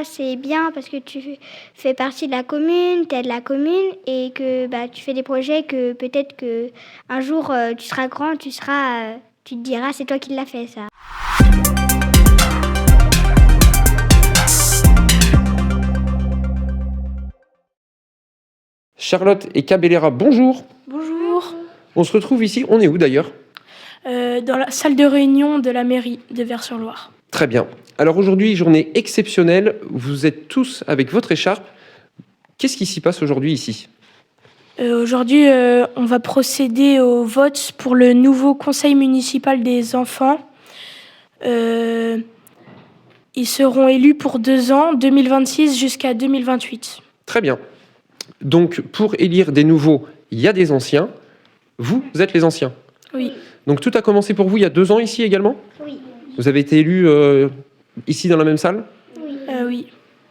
C'est bien parce que tu fais partie de la commune, tu aides la commune et que tu fais des projets que peut-être que un jour tu seras grand, tu te diras c'est toi qui l'as fait ça. Charlotte et Cabellera, bonjour. Bonjour. On se retrouve ici, on est où d'ailleurs ? Dans la salle de réunion de la mairie de Vers-sur-Loire. Très bien. Alors aujourd'hui, journée exceptionnelle, vous êtes tous avec votre écharpe. Qu'est-ce qui s'y passe aujourd'hui ici ? Aujourd'hui, on va procéder au vote pour le nouveau conseil municipal des enfants. Ils seront élus pour 2 ans, 2026 jusqu'à 2028. Très bien. Donc pour élire des nouveaux, il y a des anciens. Vous êtes les anciens. Oui. Donc tout a commencé pour vous il y a 2 ans ici également ? Oui. Vous avez été élu ici dans la même salle ? Oui.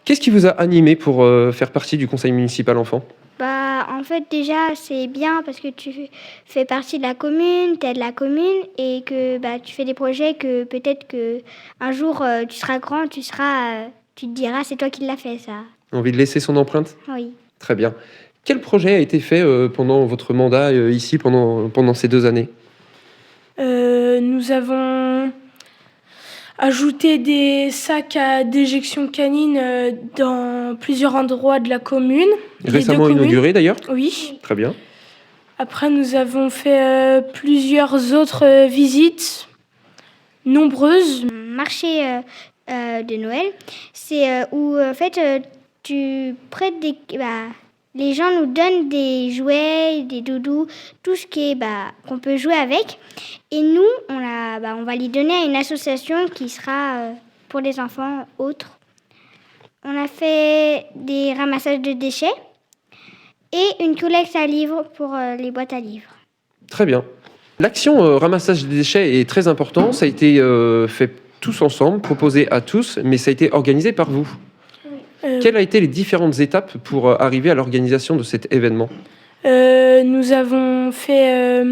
Qu'est-ce qui vous a animé pour faire partie du conseil municipal enfant ? En fait déjà c'est bien parce que tu fais partie de la commune, tu aides la commune et que tu fais des projets que peut-être que un jour tu seras grand, tu te diras c'est toi qui l'as fait ça. Envie de laisser son empreinte ? Oui. Très bien. Quel projet a été fait pendant votre mandat ici, pendant ces 2 années ? Nous avons ajouté des sacs à déjection canine dans plusieurs endroits de la commune. Récemment inauguré d'ailleurs ? Oui. Très bien. Après, nous avons fait plusieurs autres visites, nombreuses. Marché de Noël, c'est où en fait tu prêtes les gens nous donnent des jouets, des doudous, tout ce qui est qu'on peut jouer avec. Et nous, on va les donner à une association qui sera pour les enfants autres. On a fait des ramassages de déchets et une collecte à livres pour les boîtes à livres. Très bien. L'action ramassage des déchets est très importante. Ça a été fait tous ensemble, proposé à tous, mais ça a été organisé par vous. Quelles ont été les différentes étapes pour arriver à l'organisation de cet événement ? Nous avons fait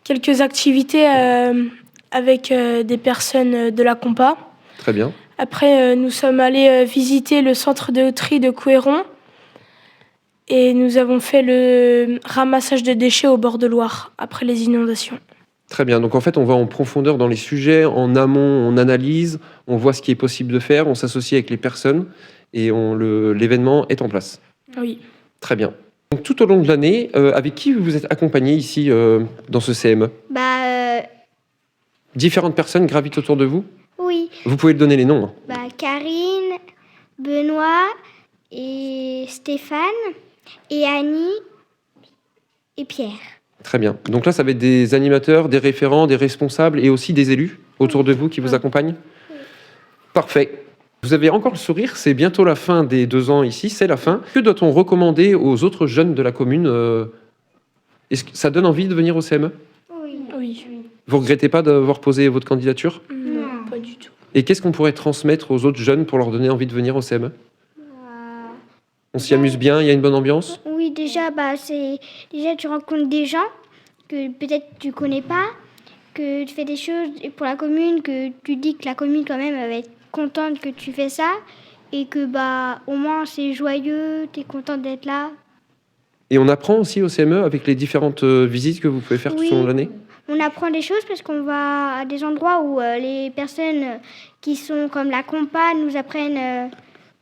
quelques activités avec des personnes de la compa. Très bien. Après, nous sommes allés visiter le centre de tri de Couëron et nous avons fait le ramassage de déchets au bord de Loire après les inondations. Très bien. Donc en fait, on va en profondeur dans les sujets, en amont, on analyse, on voit ce qui est possible de faire, on s'associe avec les personnes et l'événement est en place. Oui. Très bien. Donc tout au long de l'année, avec qui vous êtes accompagné ici dans ce CME ? Différentes personnes gravitent autour de vous ? Oui. Vous pouvez donner les noms. Karine, Benoît et Stéphane et Annie et Pierre. Très bien. Donc là, ça va être des animateurs, des référents, des responsables et aussi des élus autour de vous qui vous accompagnent ? Oui. Parfait. Vous avez encore le sourire, c'est bientôt la fin des 2 ans ici, c'est la fin. Que doit-on recommander aux autres jeunes de la commune ? Est-ce que ça donne envie de venir au CME ? Oui. Vous ne regrettez pas d'avoir posé votre candidature ? Non, pas du tout. Et qu'est-ce qu'on pourrait transmettre aux autres jeunes pour leur donner envie de venir au CME ? On s'y amuse bien, il y a une bonne ambiance ? Oui, déjà tu rencontres des gens que peut-être tu connais pas, que tu fais des choses pour la commune, que tu dis que la commune quand même va être contente que tu fais ça et que au moins c'est joyeux, tu es contente d'être là. Et on apprend aussi au CME avec les différentes visites que vous pouvez faire tout au long de l'année ? On apprend des choses parce qu'on va à des endroits où les personnes qui sont comme la compa nous apprennent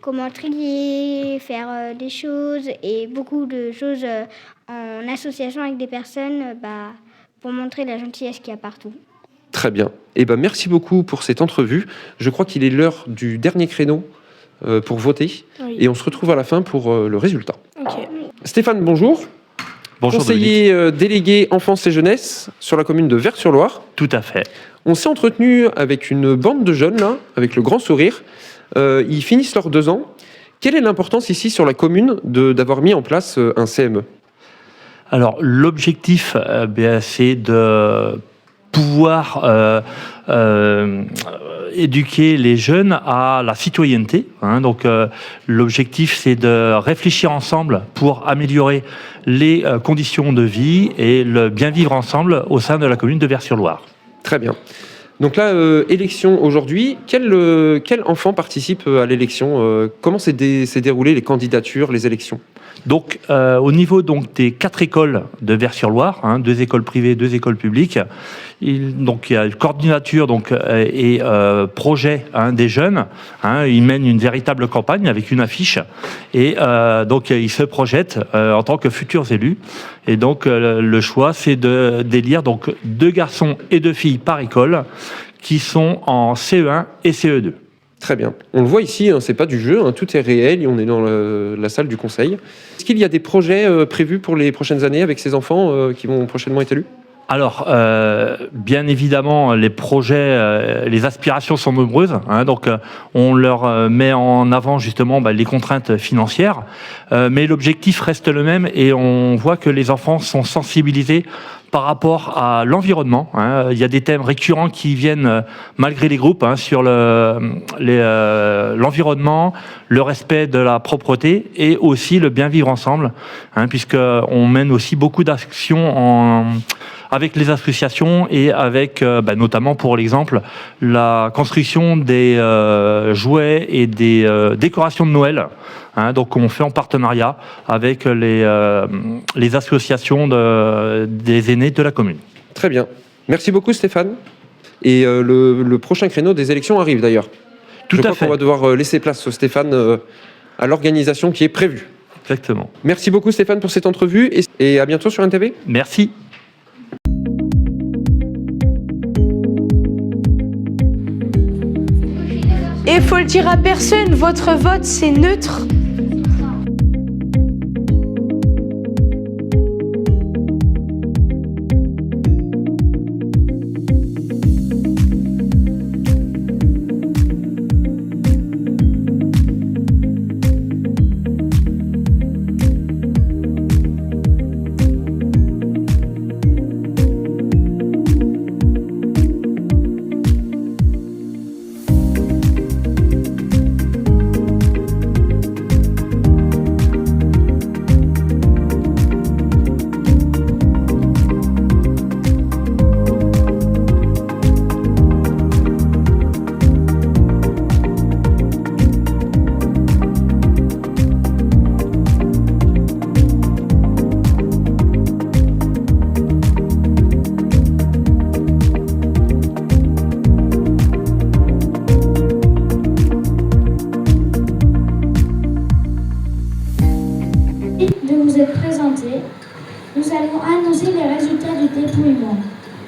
comment trier, faire des choses et beaucoup de choses en association avec des personnes pour montrer la gentillesse qu'il y a partout. Très bien. Merci beaucoup pour cette entrevue. Je crois qu'il est l'heure du dernier créneau pour voter. Oui. Et on se retrouve à la fin pour le résultat. Okay. Stéphane, bonjour. Bonjour. Conseiller délégué enfance et jeunesse sur la commune de Vers-sur-Loire. Tout à fait. On s'est entretenu avec une bande de jeunes, là, avec le grand sourire. Ils finissent leurs 2 ans. Quelle est l'importance ici sur la commune d'avoir mis en place un CME ? Alors, l'objectif, c'est de pouvoir éduquer les jeunes à la citoyenneté. Donc, l'objectif, c'est de réfléchir ensemble pour améliorer les conditions de vie et le bien vivre ensemble au sein de la commune de Vers-sur-Loire. Très bien. Donc là, élection aujourd'hui. Quel enfant participe à l'élection Comment s'est déroulé les candidatures, les élections? Donc, au niveau donc, des 4 écoles de Vers-sur-Loire, 2 écoles privées, 2 écoles publiques, donc, il y a une coordinature et projet des jeunes. Ils mènent une véritable campagne avec une affiche et donc ils se projettent en tant que futurs élus. Et donc, le choix, c'est d'élire donc 2 garçons et 2 filles par école qui sont en CE1 et CE2. Très bien. On le voit ici, c'est pas du jeu, tout est réel et on est dans la salle du conseil. Est-ce qu'il y a des projets prévus pour les prochaines années avec ces enfants qui vont prochainement être élus? Alors, bien évidemment, les projets, les aspirations sont nombreuses. Donc, on leur met en avant justement les contraintes financières. Mais l'objectif reste le même et on voit que les enfants sont sensibilisés par rapport à l'environnement. Il y a des thèmes récurrents qui viennent, malgré les groupes, sur l'environnement, le respect de la propreté et aussi le bien vivre ensemble, puisqu'on mène aussi beaucoup d'actions avec les associations et avec, notamment pour l'exemple, la construction des jouets et des décorations de Noël. Donc on fait en partenariat avec les associations des aînés de la commune. Très bien. Merci beaucoup Stéphane. Et le prochain créneau des élections arrive d'ailleurs. Tout à fait. Je crois qu'on va devoir laisser place, Stéphane, à l'organisation qui est prévue. Exactement. Merci beaucoup Stéphane pour cette entrevue et à bientôt sur NTV. Merci. Et faut le dire à personne, votre vote c'est neutre. Nous allons annoncer les résultats du dépouillement.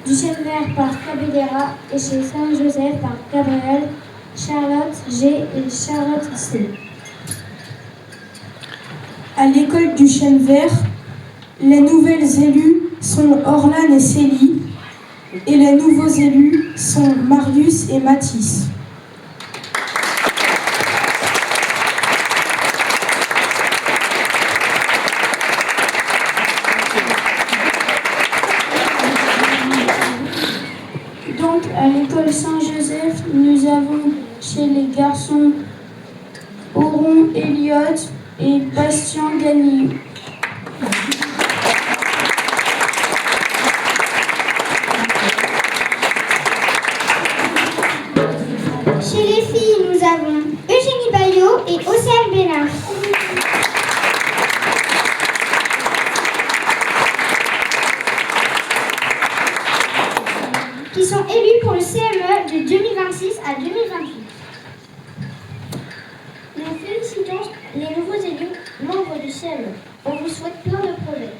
Du Chêne-Vert par Cabedera et chez Saint-Joseph par Gabriel, Charlotte G et Charlotte C. À l'école du Chêne-Vert, les nouvelles élues sont Orlane et Célie et les nouveaux élus sont Marius et Mathis. Donc, à l'école Saint-Joseph, nous avons chez les garçons Auron Elliott et Bastien Gagny. Chez les filles, nous avons Eugénie Bayot et Océane Bénin. Qui sont élus pour le CME de 2026 à 2028. Nous félicitons les nouveaux élus membres du CME. On vous souhaite plein de projets.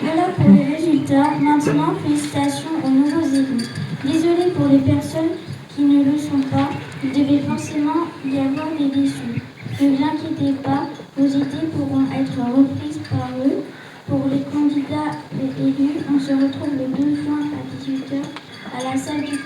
Voilà pour les résultats. Maintenant, félicitations aux nouveaux élus. Désolé pour les personnes qui ne le sont pas. Il devait forcément y avoir des déçus. Ne vous inquiétez pas, vos idées pourront être reprises par eux. Pour les candidats élus, on se retrouve le 12 juin à 18h à la salle du